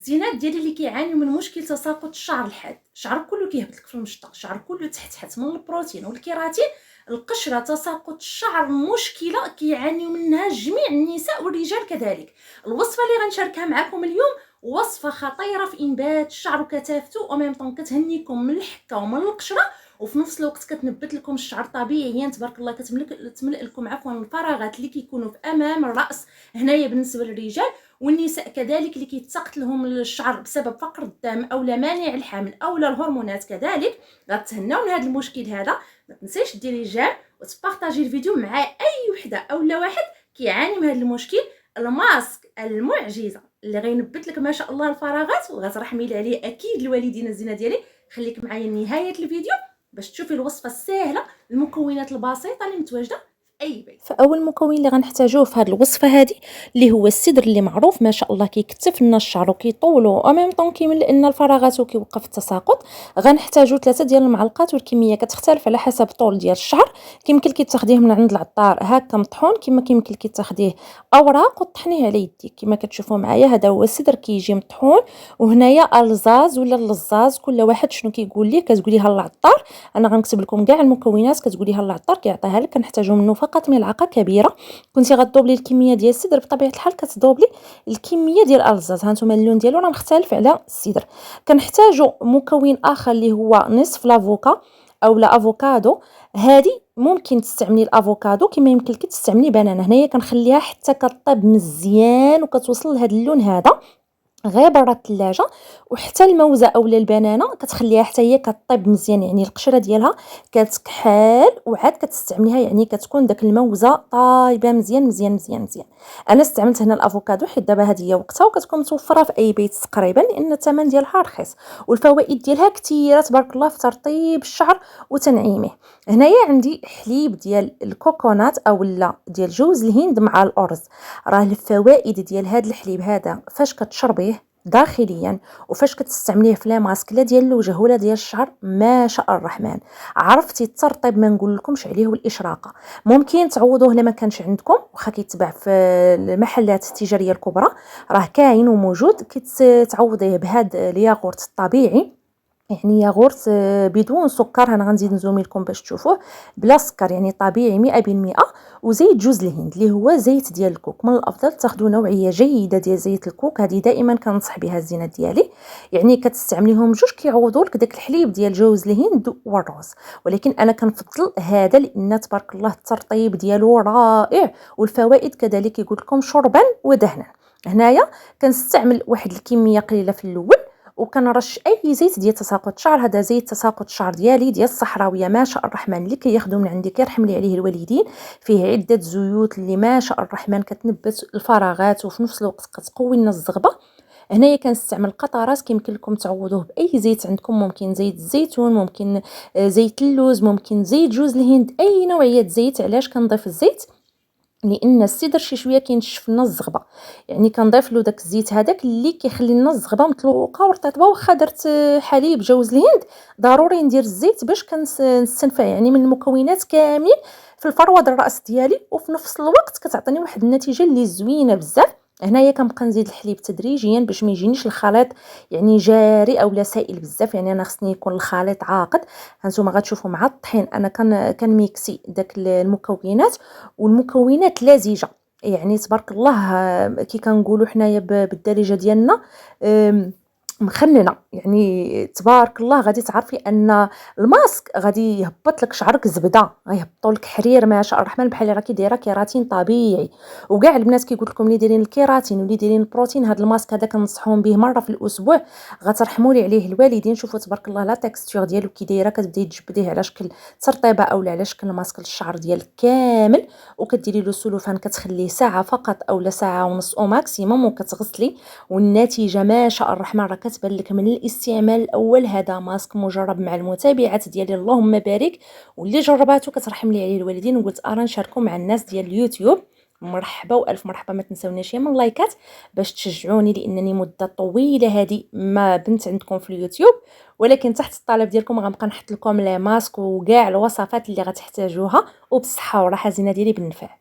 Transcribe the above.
الزينات ديالي اللي كيعانيو من مشكل تساقط الشعر الحاد، الشعر كله كيهبط لك في المشطق، الشعر كله تحت من البروتين والكيراتين، القشره، تساقط الشعر مشكله كيعانيو منها جميع النساء والرجال كذلك. الوصفه اللي غنشاركها معكم اليوم وصفه خطيره في انبات الشعر وكثافته، وميم طون كتهنيكم من الحكه ومن القشره، وفي نفس الوقت كتنبت لكم الشعر طبيعيا تبارك الله، تملأ لكم عفوا الفراغات اللي كيكونوا في امام الراس هنايا بالنسبه للرجال والنساء كذلك اللي كيتساقط لهم الشعر بسبب فقر الدم او مانع الحمل او الهرمونات كذلك. غتهناو من هذا المشكل هذا. ما تنسيش ديري جيم وتبارطاجي الفيديو مع اي وحده او لا واحد كيعاني من هذا المشكل. الماسك المعجزه اللي غينبت لك ما شاء الله الفراغات وغترحمي لي عليه اكيد الوالدين الزينه ديالي. خليك معايا لنهايه الفيديو باش تشوفي الوصفه السهله، المكونات البسيطه اللي متواجده في اي بيت. فاول مكون اللي غنحتاجوه في هذه الوصفه هذه اللي هو السدر، اللي معروف ما شاء الله كيكتف لنا الشعر وكيطولو وميم طون كيملأ لنا الفراغات وكيوقف التساقط. غنحتاجو 3 ديال المعلقات، والكميه كتختلف على حسب الطول ديال الشعر. كيمكن لك تاخديه من عند العطار هكا مطحون، كما كيمكن لك تاخديه اوراق وتطحنيه على يديك كما كتشوفوا معايا. هذا هو السدر كيجي مطحون، وهنايا الزاز ولا اللزاز كل واحد شنو كيقول لك. كتقوليها للعطار، انا غنكتب لكم كاع المكونات كتقوليها للعطار كيعطيها لك. كنحتاجو منه فقط ملعقه كبيره. كنتي غدوبلي الكميه ديال السدر بطبيعه الحال كتدوبلي الكميه ديال الالزاز. هانتوما اللون ديالو راه مختلف على السدر. كنحتاجو مكون اخر اللي هو نصف لافوكا او لا افوكادو. هذه ممكن تستعملي الافوكادو كما يمكن لك تستعملي بنانه. هنايا كنخليها حتى كطيب مزيان وكتوصل لهذا اللون هذا غير برا الثلاجه. وحتى الموزه اولا البنانه كتخليها حتى هي كطيب مزيان، يعني القشره ديالها كتكحال وعاد كتستعمليها، يعني كتكون داك الموزه طايبه مزيان مزيان مزيان مزيان. انا استعملت هنا الافوكادو حيت دابا هذه هي وقتها وكتكون متوفره في اي بيت تقريبا، لان الثمن ديالها رخيص والفوائد ديالها كثيره تبارك الله في ترطيب الشعر وتنعيمه. هنايا عندي حليب ديال الكوكونات او لا ديال جوز الهند مع الارز. راه الفوائد ديال هذا الحليب هذا فاش كتشربيه داخليا وفاش كتستعمليه في لا ماسك لا ديال الوجه ولا ديال الشعر ما شاء الرحمن. عرفتي الترطيب ما نقول لكمش عليه والاشراقه. ممكن تعوضوه لما كانش عندكم، واخا كيتباع في المحلات التجاريه الكبرى راه كاين وموجود. كتعوضيه بهذا الياغورت الطبيعي، يعني ياغورت بدون سكر. انا غنزيد نزومي لكم باش تشوفوه بلا سكر، يعني طبيعي 100%. وزيت جوز الهند اللي هو زيت ديال الكوك. من الافضل تاخذوا نوعيه جيده ديال زيت الكوك، هذه دائما كنصح بها الزينه ديالي. يعني كتستعمليهم جوج كيعوضوا لك داك الحليب ديال جوز الهند والروز. ولكن انا كنفضل هذا لان تبارك الله الترطيب ديالو رائع، والفوائد كذلك يقول لكم شربا ودهنا. هنايا كنستعمل واحد الكميه قليله في الاول، وكنرش اي زيت ديال تساقط الشعر. هذا زيت تساقط الشعر ديالي ديال الصحراويه ما شاء الرحمن اللي كياخذوا من عندي كيرحم لي عليه الوالدين. فيه عده زيوت اللي ما شاء الرحمن كتنبت الفراغات وفي نفس الوقت كتقوي لنا الزغبه. هنايا كنستعمل قطرات، كيمكن لكم تعوضوه باي زيت عندكم، ممكن زيت الزيتون، ممكن زيت اللوز، ممكن زيت جوز الهند، اي نوعيه زيت. علاش كنضيف الزيت؟ لان السدر شي شويه كينشف لنا الزغبه، يعني كنضيف له داك الزيت هذاك اللي كيخلي لنا الزغبه مطلوقه ورطيبه. واخا درت حليب جوز الهند ضروري ندير الزيت باش كنستنفع يعني من المكونات كاملين في الفروه ديال الراس ديالي، وفي نفس الوقت كتعطيني واحد النتيجه اللي زوينه بزاف. هنايا كنبقى نزيد الحليب تدريجيا باش ما يجينيش الخليط يعني جاري او لا سائل بزاف، يعني انا خصني يكون الخليط عاقد. هانتوما غتشوفوا مع الطحين انا كنميكسي داك المكونات، والمكونات لزجه يعني تبارك الله. كي كنقولوا حنايا بالدارجه ديالنا مخننه، يعني تبارك الله. غادي تعرفي ان الماسك غادي يهبط لك شعرك زبده، غيهبطوا لك حرير ما شاء الرحمن بحال اللي راكي دايره كيراتين طبيعي. وكاع البنات كيقول لكم اللي دايرين الكيراتين واللي دايرين البروتين، هذا الماسك هذا كنصحهم به مره في الاسبوع. غترحموا لي عليه الوالدين. شوفوا تبارك الله لا تكستور ديالو كي دايره، كتبداي تجبديه على شكل ترطيبه او على شكل ماسك للشعر ديالك كامل، وكديري له سلوفان كتخليه ساعه فقط او لا ساعه ونص او ماكسيموم وكتغسلي. والنتيجه ما شاء الرحمن راه كتبان لك من الاستعمال الاول. هذا ماسك مجرب مع المتابعات ديالي اللهم بارك، واللي جرباتو كترحم لي عليه الوالدين. وقلت ارا نشاركو مع الناس ديال اليوتيوب. مرحبا والف مرحبا. ما تنسونيش من اللايكات باش تشجعوني، لانني مده طويله هذه ما بنت عندكم في اليوتيوب. ولكن تحت الطلب ديالكم غنبقى نحط لكم لي ماسك وكاع الوصفات اللي غتحتاجوها، وبصحه وراحه زينه ديالي بالنفع.